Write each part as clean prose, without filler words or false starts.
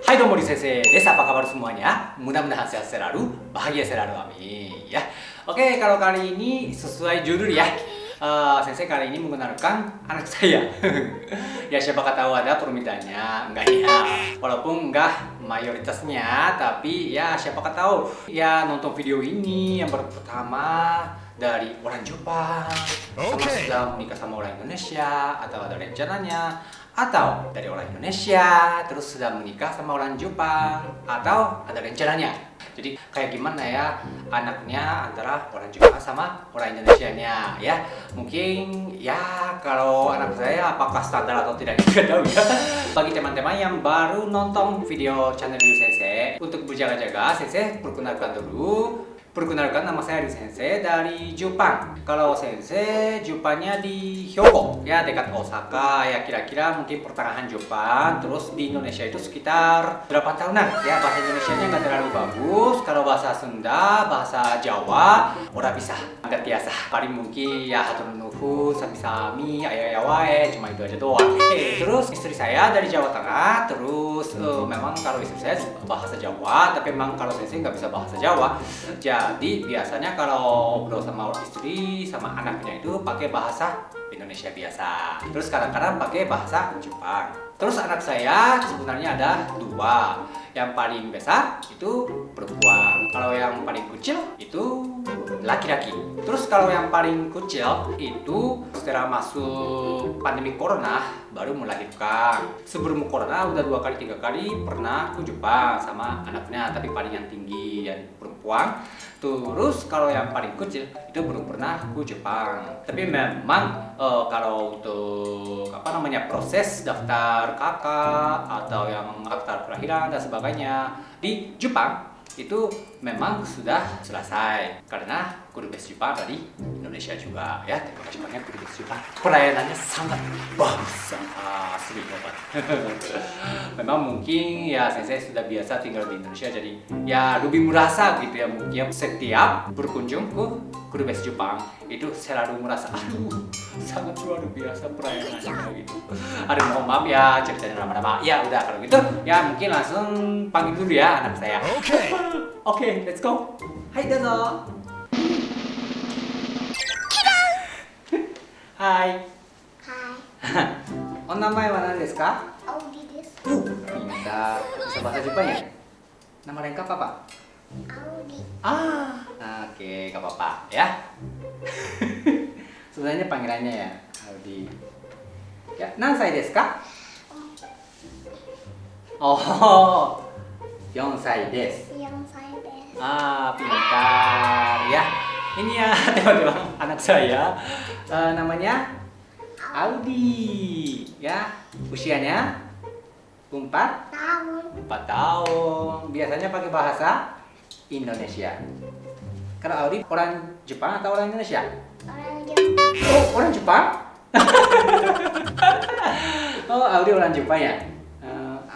Hai domo sensei desu, apa kabar semuanya? Mudah-mudahan sehat selalu, bahagia selalu, amin ya. Oke, kalau kali ini sesuai judul ya, sensei kali ini menggunakan anak saya. Ya siapa tahu ada permintaannya, enggak ya. Walaupun enggak mayoritasnya, tapi ya siapa tahu ya nonton video ini yang baru pertama dari orang Jepang, sama sudah menikah sama orang Indonesia, atau ada rencananya, atau dari orang Indonesia terus sudah menikah sama orang Jepang, atau ada rencananya. Jadi kayak gimana ya anaknya antara orang Jepang sama orang Indonesianya ya. Mungkin ya kalau anak saya apakah standar atau tidak nggak tahu ya. Bagi teman-teman yang baru nonton video channel Ryu Sensei, untuk berjaga-jaga Sensei perkenalkan dulu. Perkenalkan, nama saya Ryu Sensei dari Jepang. Kalau Sensei Jepangnya di Hyogo ya, dekat Osaka ya, kira-kira mungkin pertengahan Jepang. Terus di Indonesia itu sekitar 8 tahunan ya. Bahasa Indonesianya nggak terlalu bagus. Kalau bahasa Sunda, bahasa Jawa udah bisa, nggak biasa. Paling mungkin ya hatur nuhun, sami-sami, ayah wae, cuma itu aja doang. Terus istri saya dari Jawa Tengah. Terus memang kalau istri saya bahasa Jawa, tapi memang kalau Sensei nggak bisa bahasa Jawa. Jadi biasanya kalau ngobrol sama istri sama anaknya itu pakai bahasa Indonesia biasa. Terus kadang-kadang pakai bahasa Jepang. Terus anak saya sebenarnya ada dua. Yang paling besar itu perempuan. Kalau yang paling kecil itu laki-laki. Terus kalau yang paling kecil itu setelah masuk pandemi corona baru melahirkan. Sebelum corona udah 2 kali 3 kali pernah ke Jepang sama anaknya, tapi paling yang tinggi yang perempuan. Terus kalau yang paling kecil itu belum pernah ke Jepang. Tapi memang kalau untuk proses daftar kakak atau yang daftar kelahiran dan sebagainya di Jepang itu memang sudah selesai karena guru bes Jepang dari Indonesia juga ya. Terima kasih banyak guru bes Jepang, pelayanannya sangat bagus, asli banget. Memang mungkin ya saya sudah biasa tinggal di Indonesia, jadi ya lebih merasa gitu ya, mungkin setiap berkunjung ke guru bes Jepang itu selalu merasa aduh sangat luar biasa pelayanannya gitu. Aduh mohon maaf ya ceritanya lama-lama. Ya udah kalau gitu ya mungkin langsung panggil dulu ya anak saya. Oke, let's go. Hai dozo. Hai. Hai, お名前は何ですか? Audi desu. Pintar. Bisa bahasa Jepang ya? Nama lengkap apa? Audi. Oke, gak apa-apa ya. Sebenarnya panggilannya ya, Audi. Ya, nansai desu ka? Oh, 4 歳です. Yang saya desu. Pintar ya. Ini ya teman-teman anak saya, namanya Audi ya. Usianya 4 Tahun. tahun. Biasanya pakai bahasa Indonesia. Kalau Audi orang Jepang atau orang Indonesia? Orang Jepang. Oh, orang Jepang? Oh, Audi orang Jepang ya.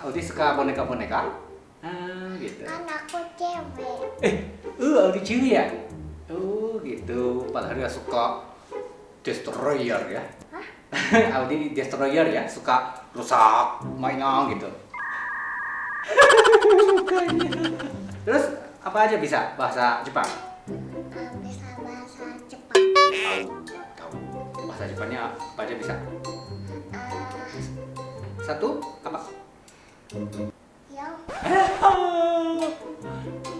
Audi suka boneka-boneka? Gitu. Kan aku cewek. Audi cewek ya? Gitu. Padahal dia suka destroyer ya. Hah? Audi destroyer ya, suka rusak mainan gitu. Terus apa aja bisa bahasa Jepang? Bisa bahasa Jepang. Tahu. Bahasa Jepangnya apa aja bisa? Eh, Satu apa? yang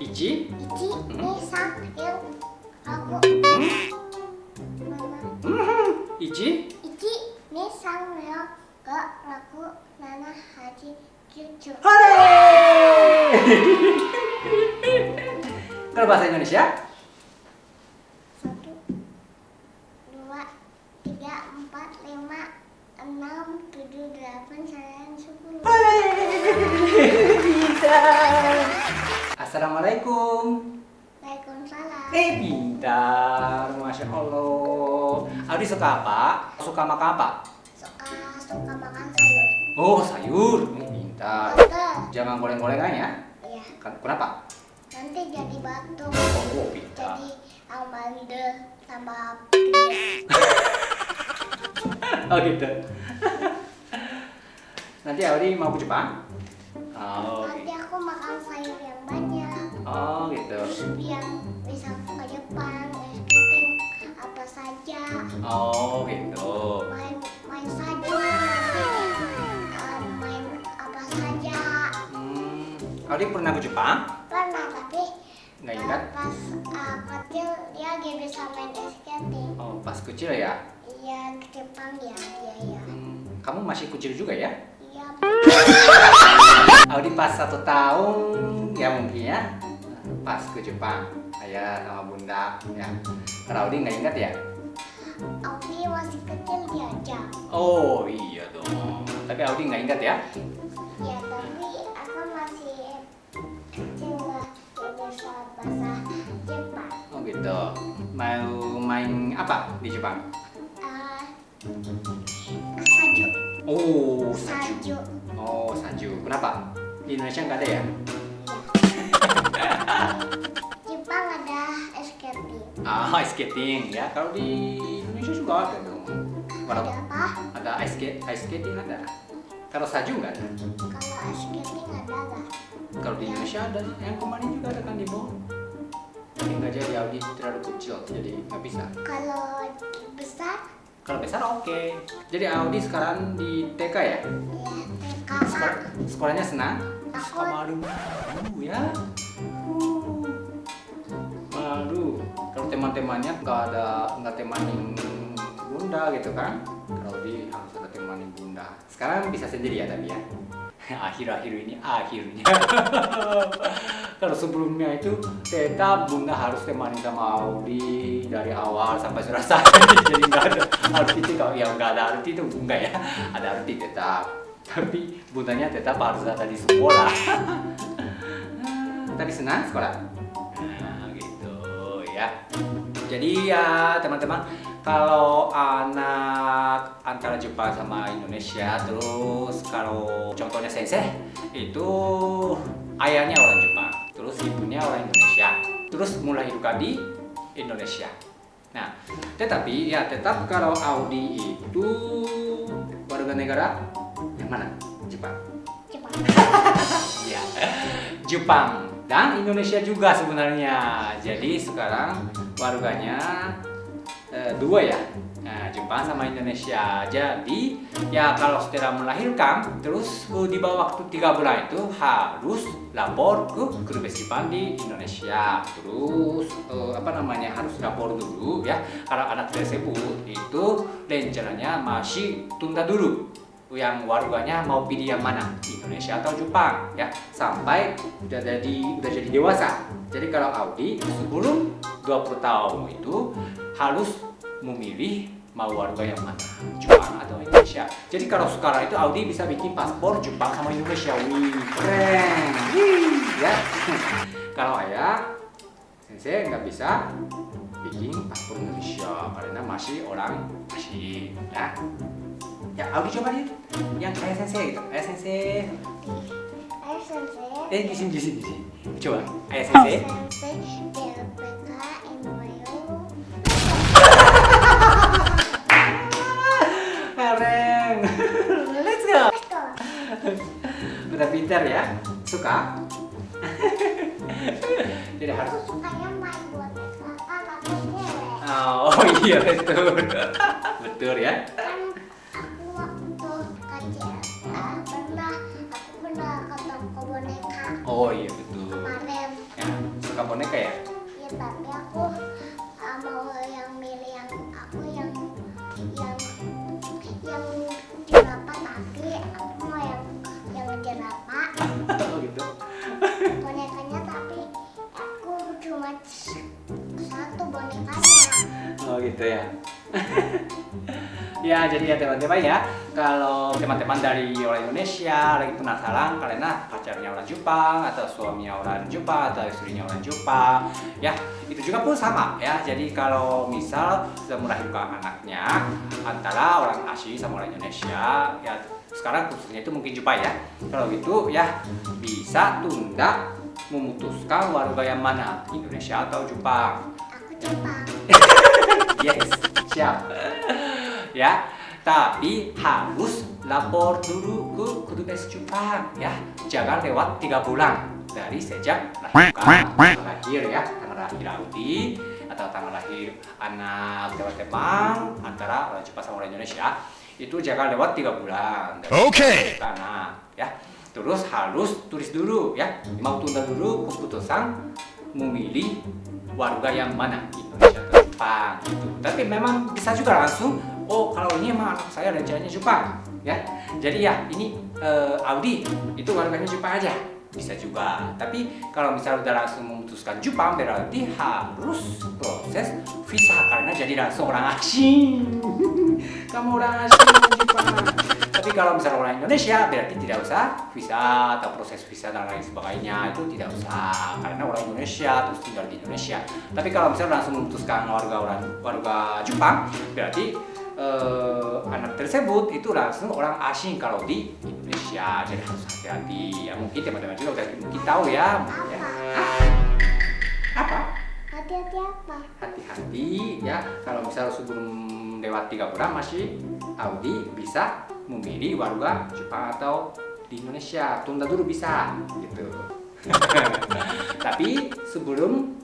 Ichi? Ichi, Nisa, yang aku Ichi? Ichi, Nisa, yang gak aku Nana Haji Cucu. Hore! Kalau bahasa Indonesia? 1, 2, 3, 4, 5, 6, 7, 8, 9, 10. Bisa. Assalamualaikum. Waalaikumsalam. Pintar, masya Allah. Audi suka apa? Suka makan apa? Suka makan sayur. Oh, sayur. Pintar. Batu. Jangan goreng-gorengan ya. Iya. Kenapa? Nanti jadi batu. Oh, pintar. Jadi amanda sama gede. Oh gitu. Nanti Audi mau ke Jepang? Oh, makan sayur yang banyak. Oh gitu. Yang bisa ke Jepang, skating apa saja. Oh gitu. Main salju nanti main apa saja. Audi pernah ke Jepang? Pernah tapi Nggak ingat? pas kecil dia lagi bisa main skating. Oh pas kecil ya? Iya ke Jepang ya dia ya. Kamu masih kecil juga ya? Iya. Audi pas 1 tahun ya mungkin ya pas ke Jepang ayah sama bunda ya. Karena Audi nggak ingat ya? Audi masih kecil diajak. Oh iya dong. Tapi Audi nggak ingat ya? Ya tapi aku masih kecil nggak bisa bahasa Jepang. Oh gitu. Mau main apa di Jepang? Salju. Oh Salju. Oh salju. Kenapa? Di Indonesia nggak ada ya? Jepang ada skating. Ice skating ya. Kalau di Indonesia juga ada dong. Ada apa? Ada ice skating ada. Kalau salju nggak ada. Kalau skating ada nggak? Kalau di Indonesia ada. Yang kemarin juga ada kan di mall. Tapi nggak jadi Audi terlalu kecil jadi nggak bisa. Kalau besar? Kalau besar oke. Jadi Audi sekarang di TK ya? Ya TK. Sekolahnya senang? Takut. Malu ya. Malu. Kalau teman-temannya nggak temanin bunda gitu kan? Kalau di harus ada temanin bunda. Sekarang bisa sendiri ya tapi ya. Akhir-akhir ini akhirnya. Kalau sebelumnya itu tetap bunda harus temanin sama Audi dari awal sampai selesai. Jadi nggak ada arti itu kalau yang nggak ada arti itu enggak ya. Ada arti tetap. Tapi bundanya tetap harus ada di sekolah. Tapi senang sekolah. Nah, gitu ya. Jadi ya teman-teman, kalau anak antara Jepang sama Indonesia, terus kalau contohnya sensei itu ayahnya orang Jepang, terus ibunya orang Indonesia, terus mulai hidup di Indonesia. Nah, tetapi ya tetap kalau Audi itu warga negara yang mana? Jepang. Jepang. Ya, Jepang dan Indonesia juga sebenarnya. Jadi sekarang warganya dua ya, nah, Jepang sama Indonesia. Jadi ya kalau setelah melahirkan terus di bawah waktu 3 bulan itu harus lapor ke Kedubes Jepang di Indonesia. Terus harus lapor dulu ya kalau anak tersebut itu rencananya masih tunda dulu yang warganya mau pilih yang mana, Indonesia atau Jepang ya, sampai udah jadi dewasa. Jadi kalau Audi sebelum 20 tahun itu harus memilih mau warga yang mana, Jepang atau Indonesia. Jadi kalau sekarang itu Audi bisa bikin paspor Jepang sama Indonesia. Wih, keren. Wih, ya. Kalau ayah, sensei nggak bisa bikin paspor Indonesia karena masih orang asing ya. Ya, Audi coba lihat yang ayah sensei gitu. Ayah sensei. Ayo sensei. Di sini. Coba, ayah sensei. Sensei DLPK NYU. Keren. Let's go. Let's go. Udah pintar ya? Suka? Tidak harus. Sukanya main boneka kan aku cewek. Oh iya betul. Betul ya. Kan aku waktu kecil aku pernah ke toko boneka Oh iya betul. kemarin. Ya, suka boneka ya? Ya tapi aku mau yang milih yang aku yang jerapah, tapi aku mau yang jerapah Oh gitu. bonekanya, tapi aku cuma satu bonekanya. Oh gitu ya. Ya jadi ya teman-teman ya, kalau teman-teman dari orang Indonesia lagi penasaran karena pacarnya orang Jepang atau suaminya orang Jepang atau istrinya orang Jepang ya, itu juga pun sama ya. Jadi kalau misal sudah melahirkan anaknya antara orang asli sama orang Indonesia ya, sekarang khususnya itu mungkin Jepang ya, kalau gitu ya bisa tunda memutuskan warga yang mana, Indonesia atau Jepang. Aku Jepang. Yes, siap. Ya, tapi harus lapor dulu ke Kedubes Jepang ya. Jangan lewat 3 bulan. dari sejak lahir ya, tanggal lahir Audi atau tanggal lahir anak lewat Jepang antara orang Jepang sama orang Indonesia itu jangan lewat 3 bulan. Oke. Anak ya. Terus harus tulis dulu ya, mau tunda dulu keputusan memilih warga yang mana, Indonesia atau Jepang gitu. Tapi memang bisa juga langsung, oh kalau ini emang anak saya rencananya Jepang ya. Jadi ya ini Audi itu warganya Jepang aja. Bisa juga, tapi kalau misalnya udah langsung memutuskan Jepang berarti harus proses visa karena jadi langsung orang asing. Kamu orang asing orang Jepang. Tapi kalau misalnya orang Indonesia berarti tidak usah visa atau proses visa dan lain sebagainya, itu tidak usah karena orang Indonesia terus tinggal di Indonesia. Tapi kalau misalnya langsung memutuskan warga Jepang berarti anak tersebut itu langsung orang asing kalau di Indonesia, jadi harus hati-hati ya. Mungkin teman-teman juga udah mungkin tahu ya. Apa? Hati-hati apa? Hati-hati ya, kalau misalnya sebelum lewat 3 bulan masih Audi bisa memilih warga Jepang atau di Indonesia, tunda dulu bisa gitu. Tapi sebelum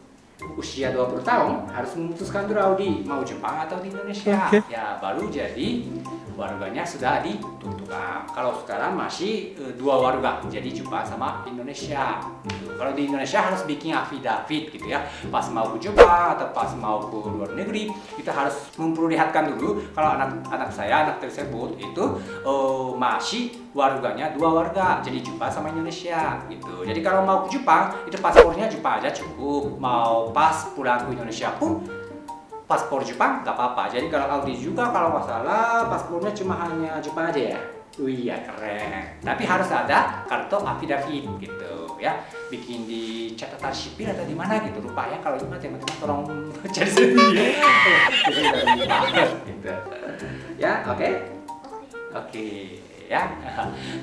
usia 20 tahun harus memutuskan dulu Audi mau Jepang atau di Indonesia. Ya baru jadi warganya sudah ditentukan. Kalau sekarang masih 2 warga, jadi Jepang sama Indonesia gitu. Kalau di Indonesia harus bikin affidavit gitu ya, pas mau ke Jepang atau pas mau ke luar negeri itu harus memperlihatkan dulu kalau anak tersebut itu masih warganya 2 warga, jadi Jepang sama Indonesia gitu. Jadi kalau mau ke Jepang itu paspornya Jepang aja cukup, mau pas pulang ke Indonesia pun paspor Jepang nggak apa-apa. Jadi kalau Audi juga kalau nggak salah paspornya cuma hanya Jepang aja ya. Iya keren. Tapi harus ada kartu affidavit gitu ya. Bikin di catatan sipil atau di mana gitu. Lupa ya, kalau itu teman-teman tolong cari sendiri. Gitu. Ya oke. Oke. Ya.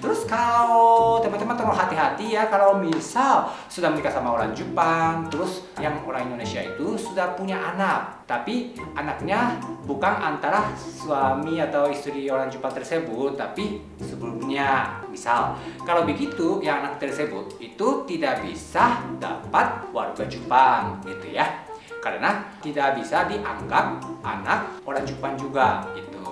Terus kalau teman-teman tolong hati-hati ya kalau misal sudah menikah sama orang Jepang, terus yang orang Indonesia itu sudah punya anak, tapi anaknya bukan antara suami atau istri orang Jepang tersebut, tapi sebelumnya. Misal, kalau begitu yang anak tersebut itu tidak bisa dapat warga Jepang gitu ya. Karena tidak bisa dianggap anak orang Jepang juga gitu.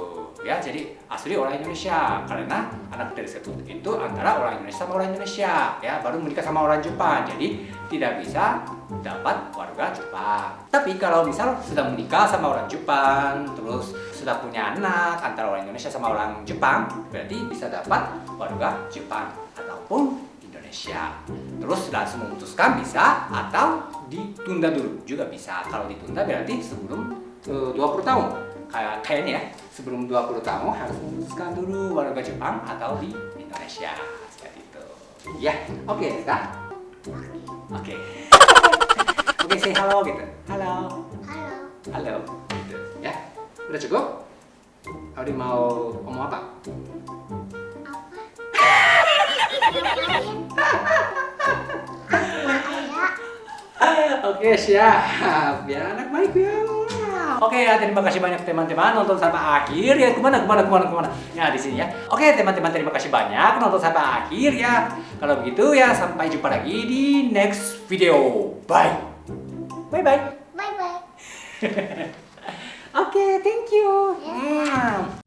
Ya, jadi asli orang Indonesia karena anak tersebut itu antara orang Indonesia sama orang Indonesia ya, baru menikah sama orang Jepang, jadi tidak bisa dapat warga Jepang. Tapi kalau misal sudah menikah sama orang Jepang terus sudah punya anak antara orang Indonesia sama orang Jepang, berarti bisa dapat warga Jepang ataupun Indonesia. Terus langsung memutuskan bisa atau ditunda dulu juga bisa. Kalau ditunda berarti sebelum 20 tahun kayaknya ya, sebelum 20 tahun harus memutuskan dulu warga Jepang atau di Indonesia seperti itu ya. Oke Kak. Oke. Oke, say halo gitu. Halo gitu ya. Udah cukup? Audi mau ngomong apa? Oke siap ya, anak baik ya. Oke ya, terima kasih banyak teman-teman nonton sampai akhir ya. Kemana ya di sini ya. Oke teman-teman, terima kasih banyak nonton sampai akhir ya. Kalau begitu ya, sampai jumpa lagi di next video. Bye bye. Bye bye. Oke, thank you. Yeah.